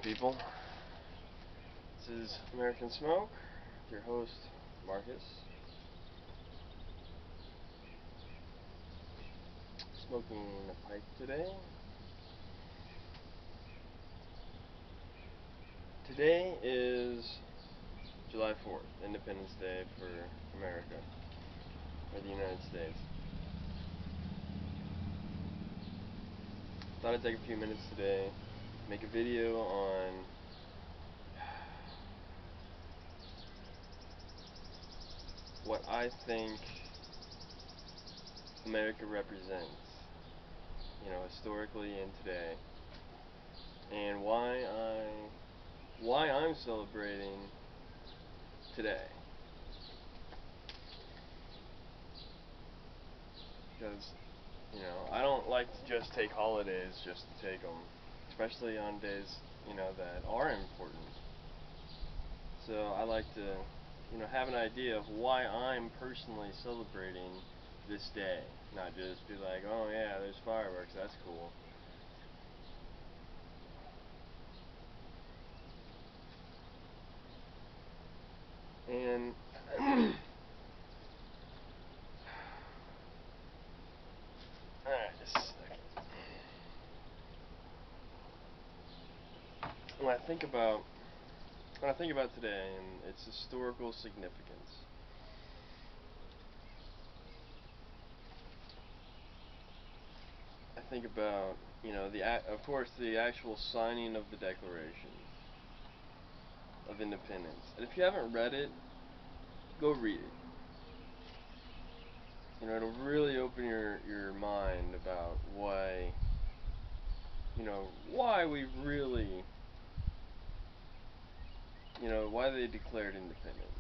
people? This is American Smoke, your host, Marcus. Smoking a pipe today. Today is July 4th, Independence Day for America, or the United States. Thought I'd take a few minutes today, make a video on what I think America represents, historically and today, and why I'm celebrating today. Because, I don't like to just take holidays just to take them, especially on days, that are important. So I like to, have an idea of why I'm personally celebrating this day, not just be like, oh yeah, there's fireworks, that's cool. And alright, just a second. When I think about today and its historical significance, I think about, of course, the actual signing of the Declaration of Independence. And if you haven't read it, go read it. It'll really open your mind about why we really, why they declared independence.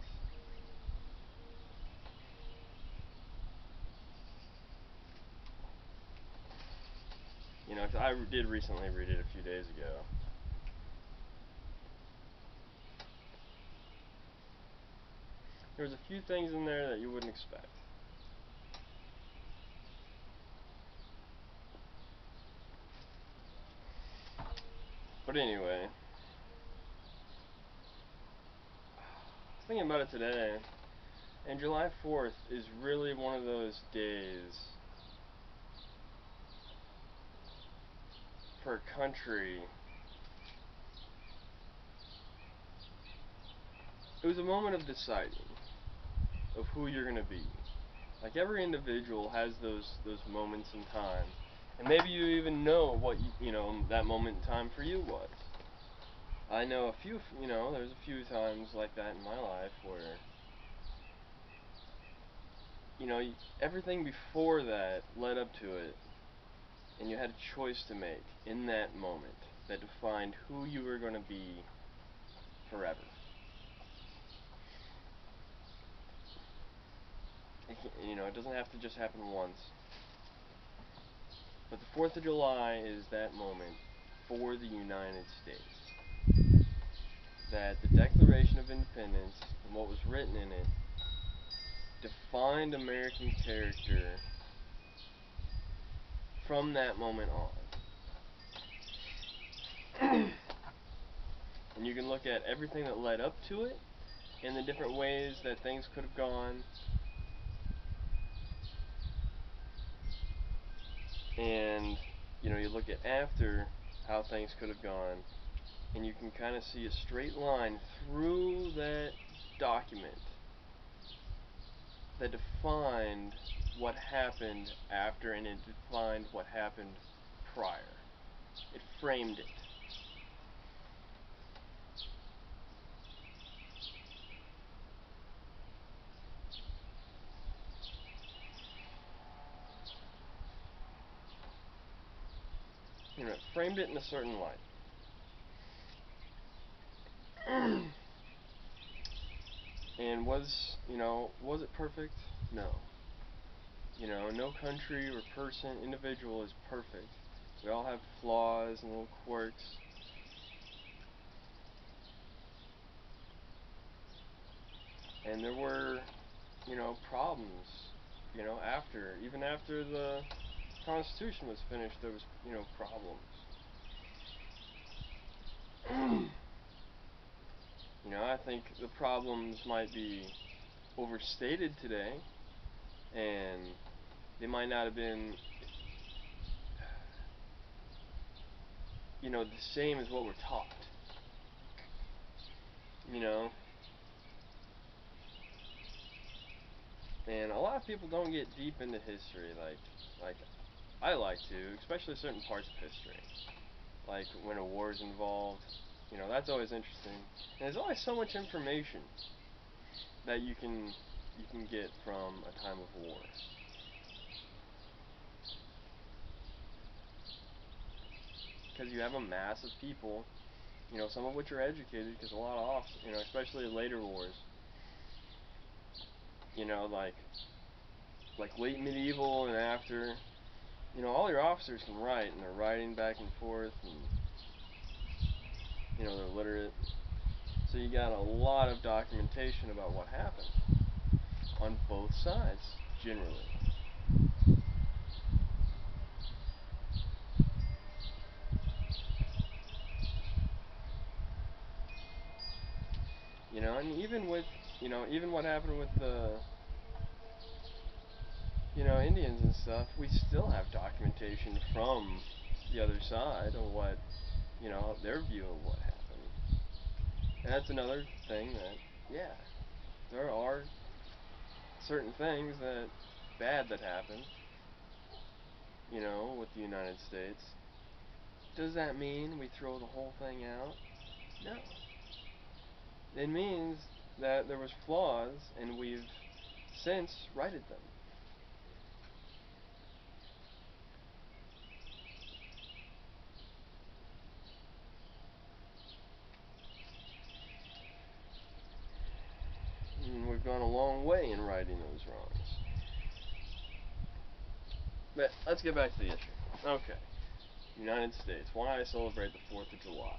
Cause I did recently read it a few days ago. There's a few things in there that you wouldn't expect. But anyway, thinking about it today, and July 4th is really one of those days for a country. It was a moment of deciding of who you're going to be. Like, every individual has those moments in time, and maybe you even know what that moment in time for you was. I know a few, there's a few times like that in my life where, everything before that led up to it, and you had a choice to make in that moment that defined who you were going to be forever. It doesn't have to just happen once. But the 4th of July is that moment for the United States. That the Declaration of Independence and what was written in it defined American character from that moment on. And you can look at everything that led up to it and the different ways that things could have gone. And, you look at after how things could have gone, and you can kind of see a straight line through that document that defined what happened after, and it defined what happened prior. It framed it. It framed it in a certain light. And was it perfect? No. No country or person, individual is perfect. We all have flaws and little quirks. And there were, problems, even after the Constitution was finished, there was, problems. You know, I think the problems might be overstated today, and they might not have been, you know, the same as what we're taught. You know, and a lot of people don't get deep into history like I like to, especially certain parts of history. Like when a war is involved, you know, that's always interesting. And there's always so much information that you can get from a time of war. Because you have a mass of people, you know, some of which are educated, because a lot of you know, especially later wars, you know, like late medieval and after, you know, all your officers can write, and they're writing back and forth, and you know, they're literate. So you got a lot of documentation about what happened on both sides, generally. You know, and even with, you know, even what happened with the, you know, Indians and stuff, we still have documentation from the other side of what, you know, their view of what happened. And that's another thing that, yeah, there are certain things that bad that happen, you know, with the United States. Does that mean we throw the whole thing out? No. It means that there was flaws and we've since righted them. And we've gone a long way in righting those wrongs. But let's get back to the issue. Okay. United States. Why I celebrate the 4th of July.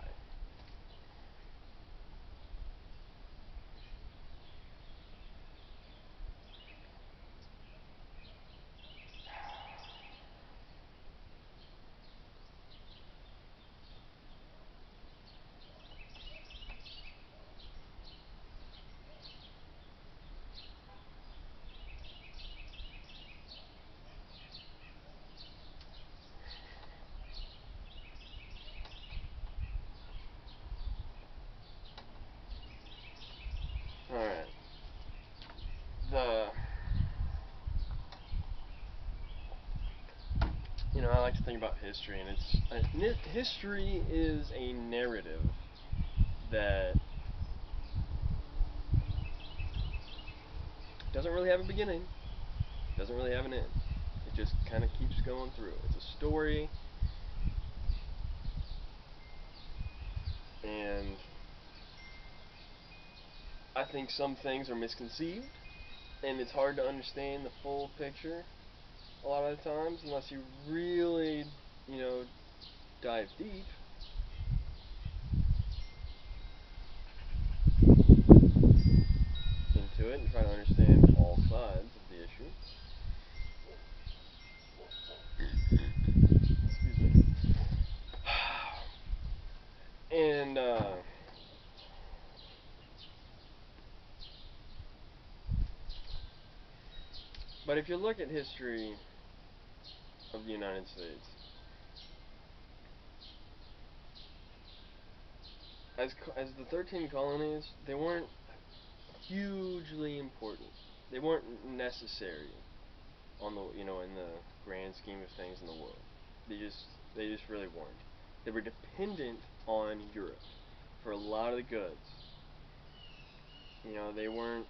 Alright. The You know, I like to think about history, and history is a narrative that doesn't really have a beginning, doesn't really have an end. It just kind of keeps going through. It's a story, and I think some things are misconceived, and it's hard to understand the full picture a lot of the times unless you really, you know, dive deep into it and try to understand all sides of the issue. Excuse me. And but if you look at history of the United States, as the 13 colonies, they weren't hugely important. They weren't necessary on the, you know, in the grand scheme of things in the world. They just really weren't. They were dependent on Europe for a lot of the goods. You know, they weren't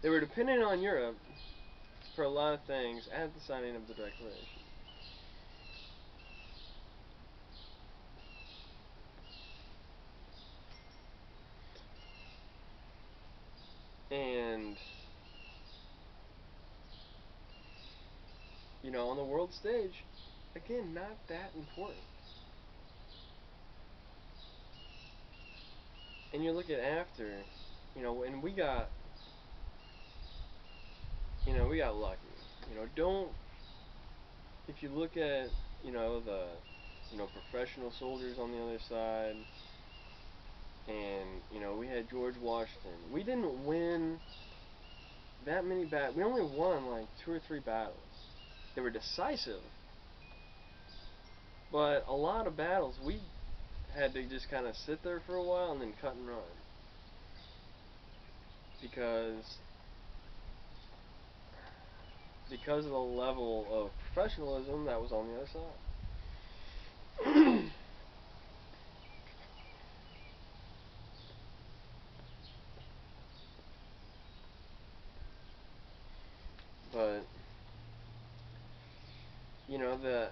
they were dependent on Europe for a lot of things at the signing of the Declaration. And you know, on the world stage, again, not that important. And you look at after, you know, and we got lucky. You know, don't if you look at, you know, the professional soldiers on the other side. And, we had George Washington. We didn't win that many battles. We only won like 2 or 3 battles. They were decisive. But a lot of battles, we had to just kind of sit there for a while and then cut and run. Because of the level of professionalism that was on the other side. But the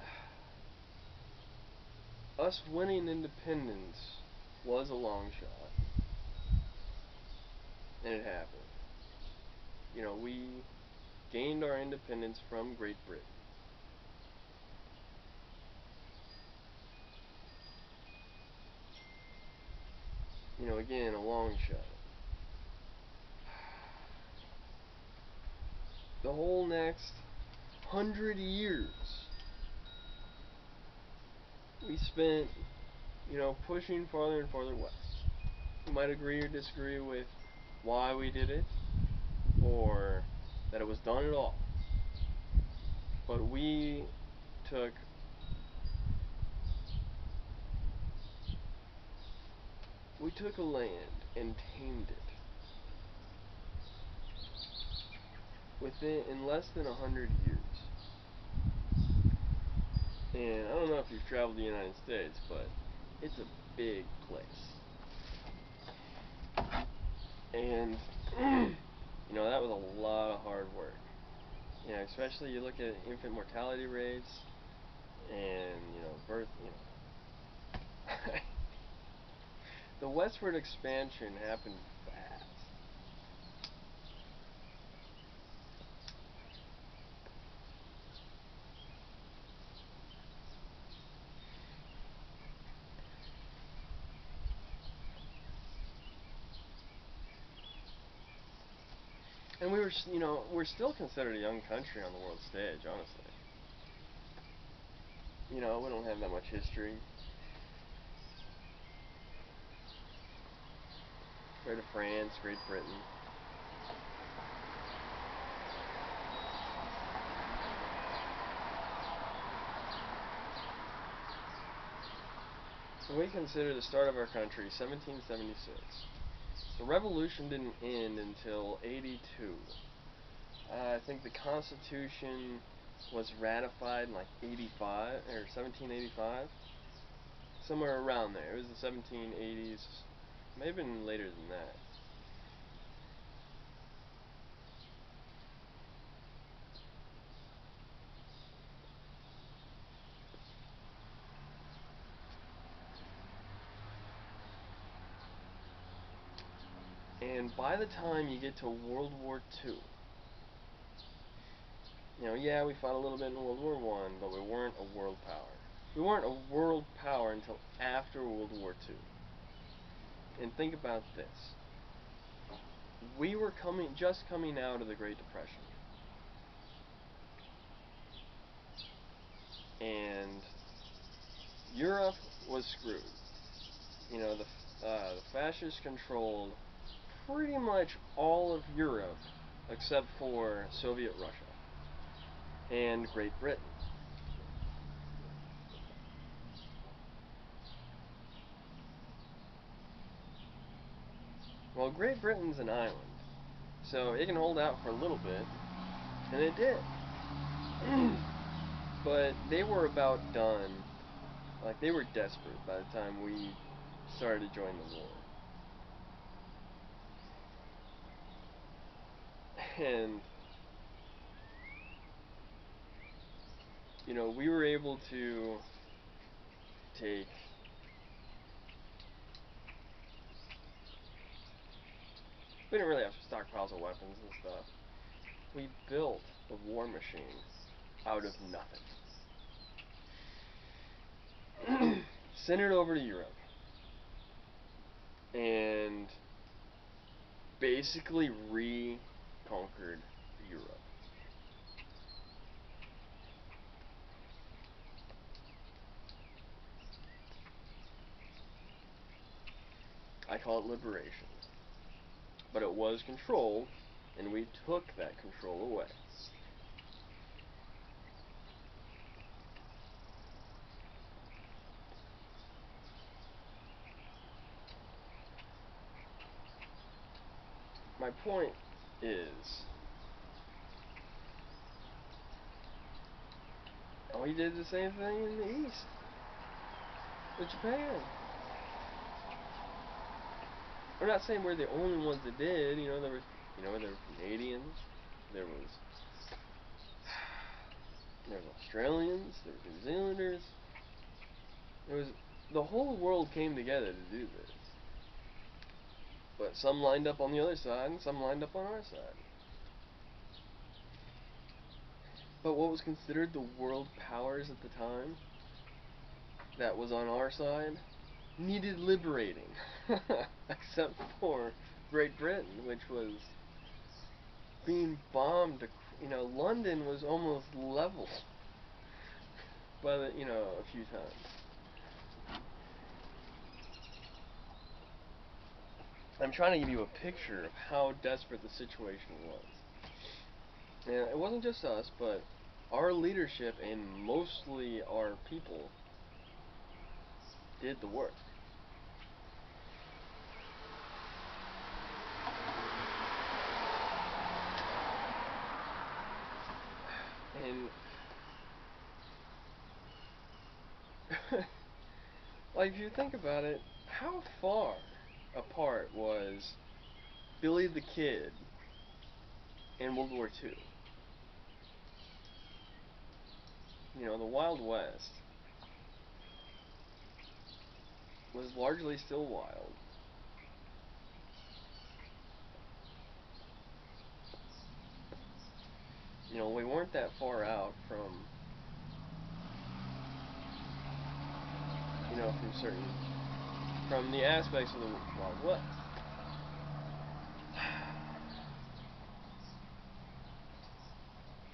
us winning independence was a long shot, and it happened. We gained our independence from Great Britain. Again, a long shot. The whole next 100 years, we spent, pushing farther and farther west. You might agree or disagree with why we did it, or that it was done at all. But we took a land and tamed it in less than 100 years. And I don't know if you've traveled the United States, but it's a big place. And that was a lot of hard work. Especially you look at infant mortality rates and birth. The westward expansion happened fast. And we're still considered a young country on the world stage, honestly. We don't have that much history. Compared to France, Great Britain. So we consider the start of our country 1776. The revolution didn't end until 82. I think the Constitution was ratified in like 85 or 1785, somewhere around there. It was the 1780s, may have been later than that. And by the time you get to World War II, yeah, we fought a little bit in World War I, but we weren't a world power. We weren't a world power until after World War II. And think about this. We were just coming out of the Great Depression. And Europe was screwed. The fascists controlled pretty much all of Europe except for Soviet Russia and Great Britain. Well, Great Britain's an island, so it can hold out for a little bit, and it did. But they were about done. Like, they were desperate by the time we started to join the war. And we were able to take we didn't really have stockpiles of weapons and stuff. We built the war machine out of nothing. Sent it over to Europe. And basically reconquered Europe. call it liberation. But it was control, and we took that control away. My point is, we did the same thing in the East with Japan. I'm not saying we're the only ones that did. There were Canadians, there was Australians, there were New Zealanders. The whole world came together to do this. But some lined up on the other side, and some lined up on our side. But what was considered the world powers at the time, that was on our side, needed liberating. Except for Great Britain, which was being bombed. London was almost leveled by a few times. I'm trying to give you a picture of how desperate the situation was. And it wasn't just us, but our leadership and mostly our people did the work. And like, if you think about it, how far apart was Billy the Kid in World War II? The Wild West was largely still wild. We weren't that far out from from the aspects of the Wild West.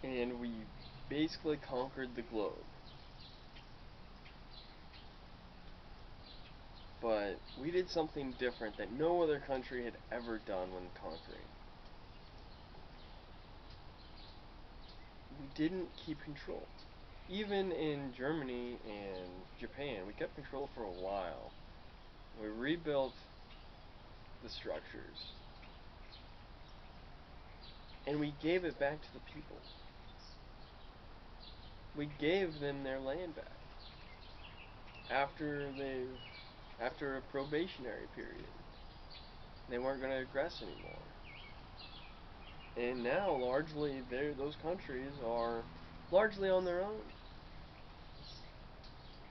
And we basically conquered the globe. But we did something different that no other country had ever done when conquering. We didn't keep control. Even in Germany and Japan, we kept control for a while. We rebuilt the structures. And we gave it back to the people. We gave them their land back. After a probationary period. They weren't going to aggress anymore. And now, largely, those countries are largely on their own.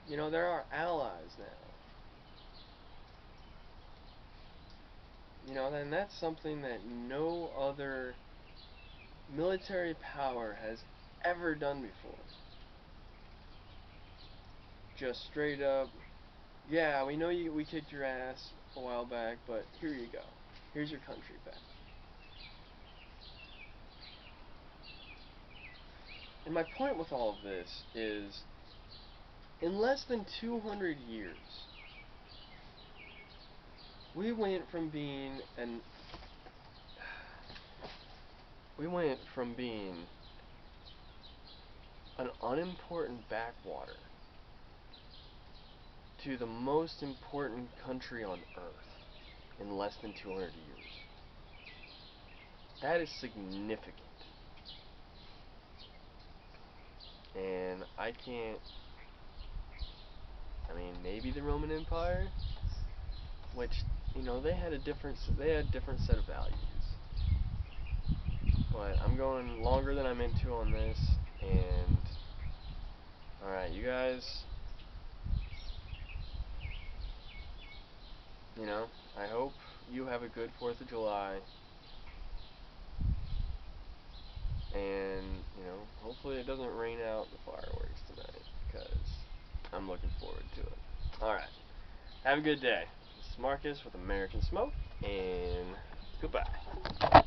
They're our allies now. And that's something that no other military power has ever done before. Just straight up, yeah, we know we kicked your ass a while back, but here you go. Here's your country back. And my point with all of this is, in less than 200 years, we went from being an unimportant backwater to the most important country on Earth in less than 200 years. That is significant. And maybe the Roman Empire, which, they had a different set of values. But I'm going longer than I'm into on this, and alright, you guys, I hope you have a good 4th of July, and, hopefully it doesn't rain out the fireworks tonight, because I'm looking forward to it. Alright, have a good day. This is Marcus with American Smoke, and goodbye.